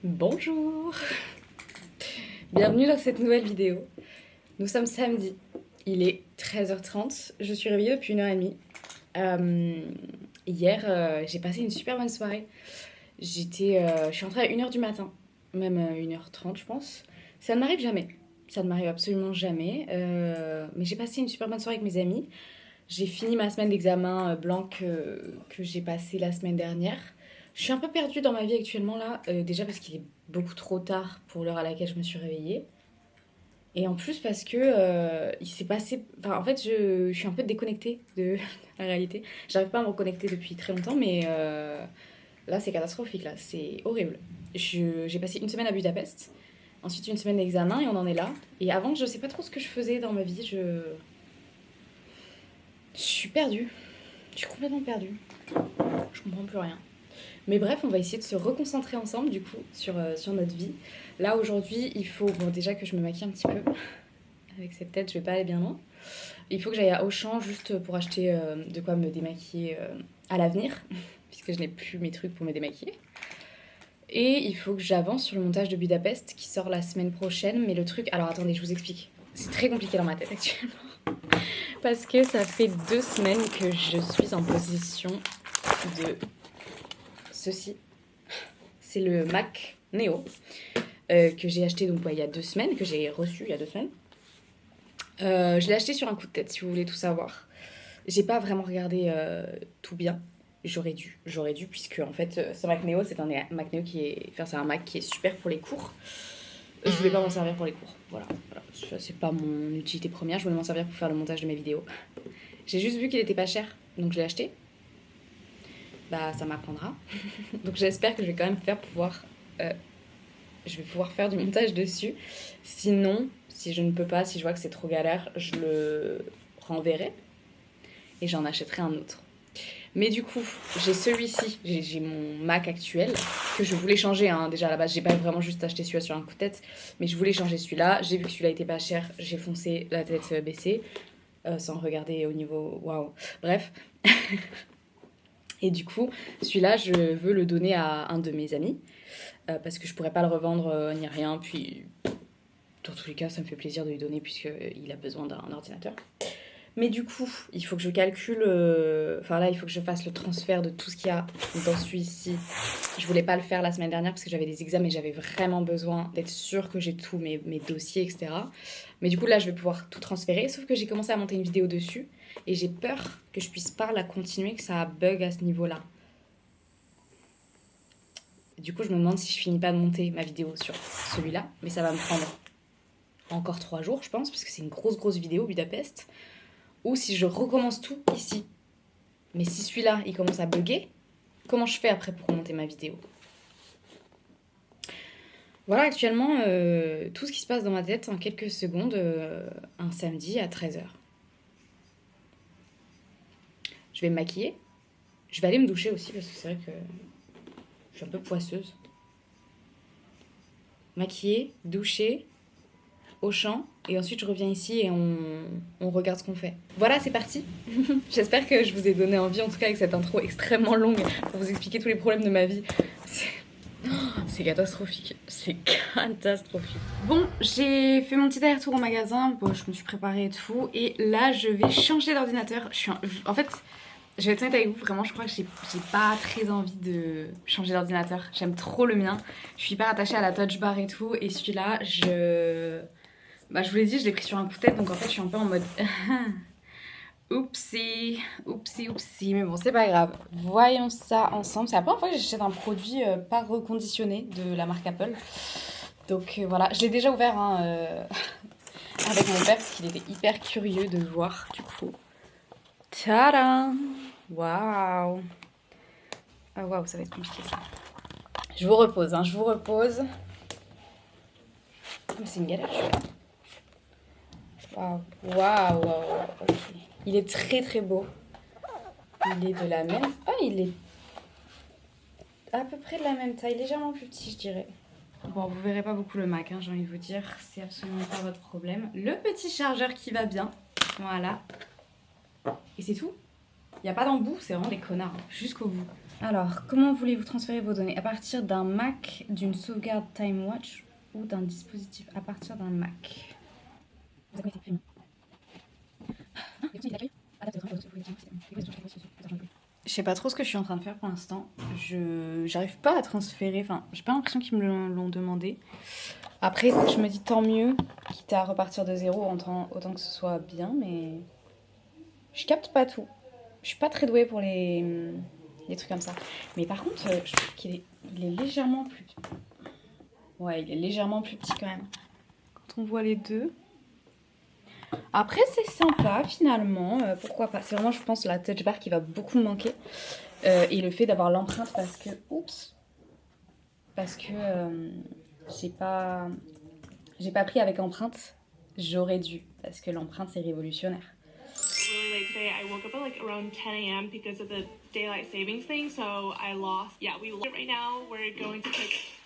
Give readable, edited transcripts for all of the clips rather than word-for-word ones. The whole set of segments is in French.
Bonjour! Bienvenue dans cette nouvelle vidéo. Nous sommes samedi, il est 13h30, je suis réveillée depuis 1h30. Hier, j'ai passé une super bonne soirée. Je suis rentrée à 1h du matin, même 1h30 je pense. Ça ne m'arrive jamais, ça ne m'arrive absolument jamais. Mais j'ai passé une super bonne soirée avec mes amis. J'ai fini ma semaine d'examen blanc que j'ai passé la semaine dernière. Je suis un peu perdue dans ma vie actuellement là, déjà parce qu'il est beaucoup trop tard pour l'heure à laquelle je me suis réveillée. Et en plus parce que il s'est passé... Enfin, en fait, je suis un peu déconnectée de la réalité. J'arrive pas à me reconnecter depuis très longtemps, mais là, c'est catastrophique, là. C'est horrible. J'ai passé une semaine à Budapest, ensuite une semaine d'examen, et on en est là. Et avant, je sais pas trop ce que je faisais dans ma vie. Je suis perdue. Je suis complètement perdue. Je comprends plus rien. Mais bref, on va essayer de se reconcentrer ensemble du coup sur notre vie. Là aujourd'hui, il faut bon, déjà que je me maquille un petit peu. Avec cette tête, je vais pas aller bien loin. Il faut que j'aille à Auchan juste pour acheter de quoi me démaquiller à l'avenir, puisque je n'ai plus mes trucs pour me démaquiller. Et il faut que j'avance sur le montage de Budapest qui sort la semaine prochaine. Mais le truc, alors attendez, je vous explique. C'est très compliqué dans ma tête actuellement. Parce que ça fait 2 semaines que je suis en possession de ceci. C'est le Mac Neo que j'ai acheté donc, il y a 2 semaines, que j'ai reçu il y a 2 semaines. Je l'ai acheté sur un coup de tête, si vous voulez tout savoir. J'ai pas vraiment regardé tout bien. J'aurais dû, puisque en fait, ce Mac Neo, c'est un Mac Neo qui est, enfin, c'est un Mac qui est super pour les cours. Je voulais pas m'en servir pour les cours. Voilà. C'est pas mon utilité première. Je voulais m'en servir pour faire le montage de mes vidéos. J'ai juste vu qu'il était pas cher, donc je l'ai acheté. Bah, ça m'apprendra. Donc j'espère que je vais quand même je vais pouvoir faire du montage dessus. Sinon, si je ne peux pas, si je vois que c'est trop galère, je le renverrai et j'en achèterai un autre. Mais du coup, j'ai celui-ci, j'ai mon Mac actuel que je voulais changer. Hein. Déjà à la base, j'ai pas vraiment juste acheté celui-là sur un coup de tête, mais je voulais changer celui-là. J'ai vu que celui-là était pas cher, j'ai foncé la tête baissée, sans regarder au niveau. Waouh! Bref. Et du coup, celui-là, je veux le donner à un de mes amis. Parce que je pourrais pas le revendre ni rien. Puis, dans tous les cas, ça me fait plaisir de lui donner puisqu'il a besoin d'un ordinateur. Mais du coup, il faut que je calcule. Enfin là, il faut que je fasse le transfert de tout ce qu'il y a dans celui-ci. Je voulais pas le faire la semaine dernière parce que j'avais des examens et j'avais vraiment besoin d'être sûre que j'ai tous mes dossiers, etc. Mais du coup, là, je vais pouvoir tout transférer. Sauf que j'ai commencé à monter une vidéo dessus et j'ai peur que je puisse pas la continuer, que ça bug à ce niveau-là. Du coup, je me demande si je finis pas de monter ma vidéo sur celui-là, mais ça va me prendre encore 3 jours, je pense, parce que c'est une grosse vidéo, Budapest. Ou si je recommence tout ici. Mais si celui-là, il commence à bugger, comment je fais après pour monter ma vidéo? Voilà actuellement tout ce qui se passe dans ma tête en quelques secondes, un samedi à 13h. Je vais me maquiller. Je vais aller me doucher aussi, parce que c'est vrai que je suis un peu poisseuse. Maquiller, doucher, Auchan, et ensuite je reviens ici et on regarde ce qu'on fait. Voilà, c'est parti. J'espère que je vous ai donné envie, en tout cas avec cette intro extrêmement longue, pour vous expliquer tous les problèmes de ma vie. C'est catastrophique, c'est catastrophique. Bon, j'ai fait mon petit aller-retour au magasin, bon, je me suis préparée et tout, et là je vais changer d'ordinateur. En fait, je vais être honnête avec vous, vraiment, je crois que j'ai pas très envie de changer d'ordinateur. J'aime trop le mien, je suis hyper attachée à la touch bar et tout, et celui-là, bah, je vous l'ai dit, je l'ai pris sur un coup de tête, donc en fait, je suis un peu en mode... Oupsie, mais bon, c'est pas grave. Voyons ça ensemble. C'est la première fois que j'achète un produit pas reconditionné de la marque Apple. Donc voilà, je l'ai déjà ouvert hein, avec mon père parce qu'il était hyper curieux de voir du coup. Tadam! Waouh! Ah waouh, ça va être compliqué ça. Je vous repose, hein, je vous repose. Oh, c'est une galère, waouh, ok. Il est très beau. Il est de la même... Ah, il est à peu près de la même taille, légèrement plus petit, je dirais. Bon, vous verrez pas beaucoup le Mac, hein, j'ai envie de vous dire. C'est absolument pas votre problème. Le petit chargeur qui va bien. Voilà. Et c'est tout. Il n'y a pas d'embout, c'est vraiment des connards. Jusqu'au bout. Alors, comment voulez-vous transférer vos données? À partir d'un Mac, d'une sauvegarde TimeWatch ou d'un dispositif? À partir d'un Mac. Vous avez été Je sais pas trop ce que je suis en train de faire pour l'instant. J'arrive pas à transférer. Enfin, j'ai pas l'impression qu'ils me l'ont demandé. Après, je me dis tant mieux, quitte à repartir de zéro, autant que ce soit bien, mais je capte pas tout. Je suis pas très douée pour les trucs comme ça. Mais par contre, je trouve il est légèrement plus. Ouais, il est légèrement plus petit quand même. Quand on voit les deux. Après, c'est sympa finalement. Pourquoi pas? C'est vraiment, je pense, la touch bar qui va beaucoup me manquer. Et le fait d'avoir l'empreinte parce que. Oups! Parce que j'ai pas pris avec empreinte. J'aurais dû. Parce que l'empreinte, c'est révolutionnaire. Really late today. I woke up at like around 10 a.m. because of the daylight savings thing, so I lost. Yeah, right now we're going to pick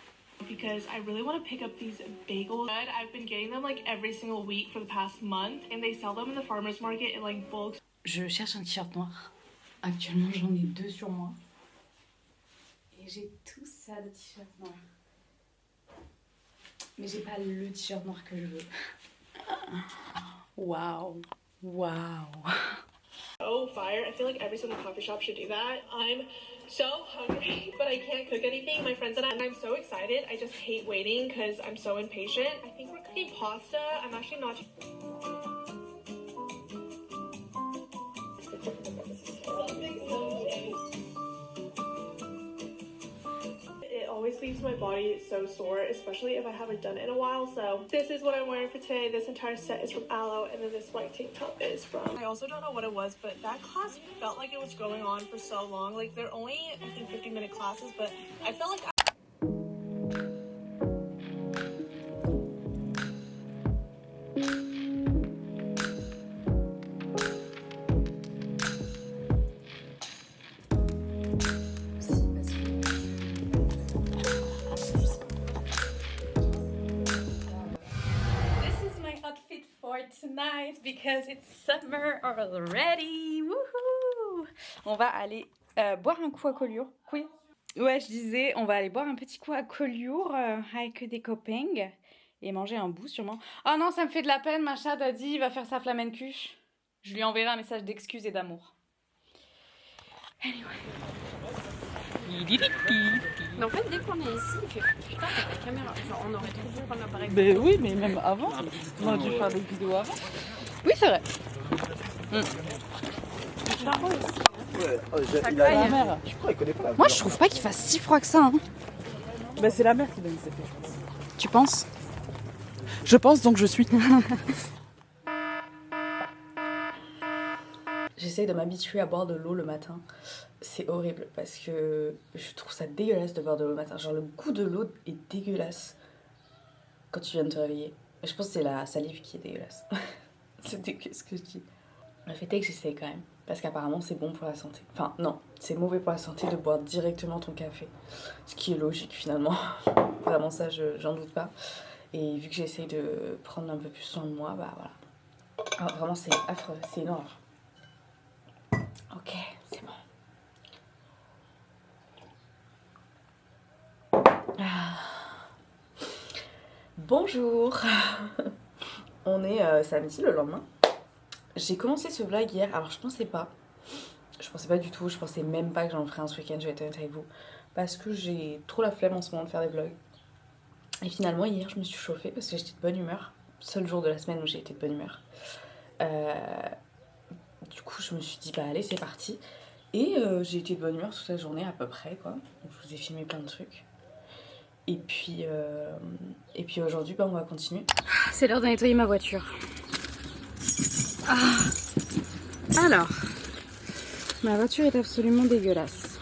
because I really want to pick up these bagels. I've been getting them like every single week for the past month, and they sell them in the farmers market in like bulk. Je cherche un t-shirt noir. Actuellement, j'en ai 2 sur moi. Et j'ai tout ça de t-shirt noir. Mais j'ai pas le t-shirt noir que je veux. Waouh! Waouh! Oh, fire. I feel like every single coffee shop should do that. I'm so hungry, but I can't cook anything. My friends and I'm so excited. I just hate waiting because I'm so impatient. I think we're cooking pasta. I'm actually not... It always leaves my body so sore, especially if I haven't done it in a while. So this is what I'm wearing for today. This entire set is from Aloe, and then this white tank top is from... I also don't know what it was, but that class felt like it was going on for so long. Like they're only, I think, 50-minute classes, but I felt like... Tonight because it's summer already. Woohoo! On va aller boire un coup à Collioure. Oui. Ouais, je disais, on va aller boire un petit coup à Collioure avec des copains et manger un bout sûrement. Oh non, ça me fait de la peine, ma chatte a dit, il va faire sa flamencuche. Je lui enverrai un message d'excuse et d'amour. Anyway. Mais en fait, dès qu'on est ici, il fait putain, t'as ta caméra. Genre, on aurait trop dû prendre l'appareil. Mais oui, mais même avant, on a dû faire des vidéos avant. Oui, c'est vrai. Ouais, Il a la mer. je crois qu'il connaît pas la Moi, je trouve pas qu'il fasse si froid que ça. Hein. Bah, c'est la mer qui donne cet effet, je pense. Tu penses? Je pense donc je suis. J'essaye de m'habituer à boire de l'eau le matin. C'est horrible parce que je trouve ça dégueulasse de boire de l'eau le matin. Genre le goût de l'eau est dégueulasse quand tu viens de te réveiller. Je pense que c'est la salive qui est dégueulasse. C'est dégueulasse ce que je dis. Le fait est que j'essaye quand même. Parce qu'apparemment c'est bon pour la santé. Enfin non, c'est mauvais pour la santé de boire directement ton café. Ce qui est logique finalement. Vraiment ça, j'en doute pas. Et vu que j'essaye de prendre un peu plus soin de moi, bah voilà. Alors, vraiment c'est affreux, c'est une horreur. Ok, c'est bon. Bonjour. On est samedi le lendemain. J'ai commencé ce vlog hier, alors je pensais pas du tout, je pensais même pas que j'en ferais un ce week-end, je vais être honnête avec vous. Parce que j'ai trop la flemme en ce moment de faire des vlogs. Et finalement hier je me suis chauffée parce que j'étais de bonne humeur. Seul jour de la semaine où j'ai été de bonne humeur. Du coup je me suis dit bah allez c'est parti. Et j'ai été de bonne humeur toute la journée à peu près quoi. Donc, je vous ai filmé plein de trucs. Et puis aujourd'hui bah, on va continuer. C'est l'heure de nettoyer ma voiture. Alors, ma voiture est absolument dégueulasse.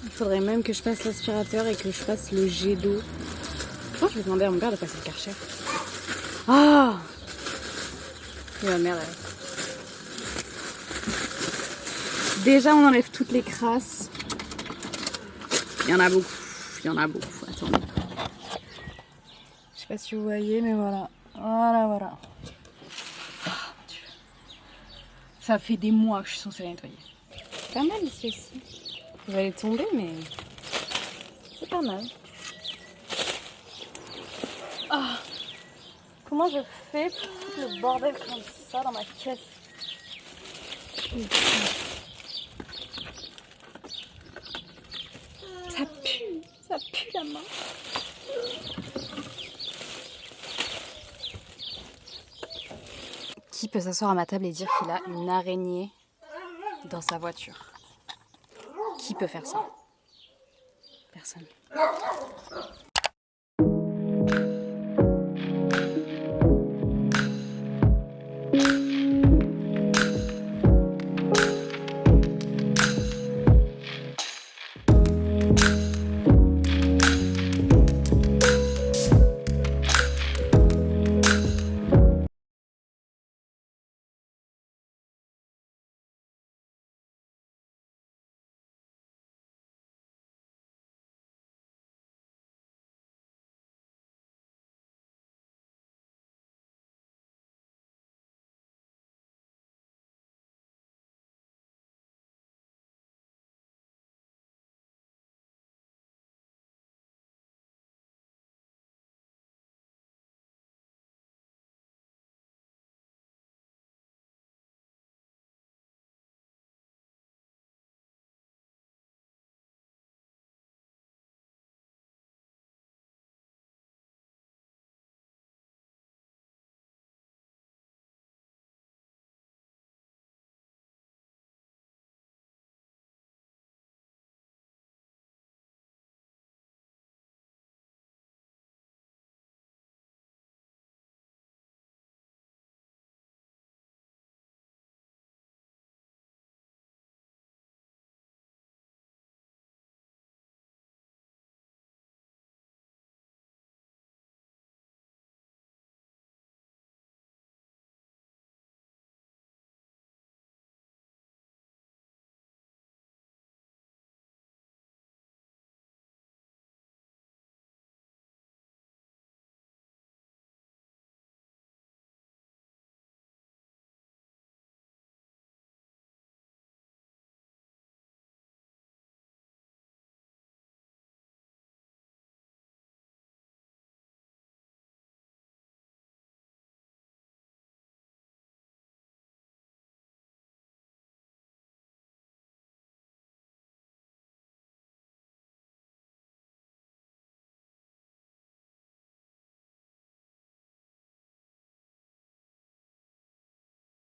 Il faudrait même que je passe l'aspirateur et que je fasse le jet d'eau. Je pense que je vais demander à mon père de passer le Karcher. Ah! Et ma mère, déjà, on enlève toutes les crasses. Il y en a beaucoup. Attendez. Je sais pas si vous voyez, mais voilà. Voilà. Oh, Dieu. Ça fait des mois que je suis censée la nettoyer. pas mal ici aussi. Je vais aller tomber, mais c'est pas mal. Ah, comment je fais pour foutre le bordel comme ça dans ma caisse? Ça pue la main. Qui peut s'asseoir à ma table et dire qu'il a une araignée dans sa voiture? Qui peut faire ça? Personne.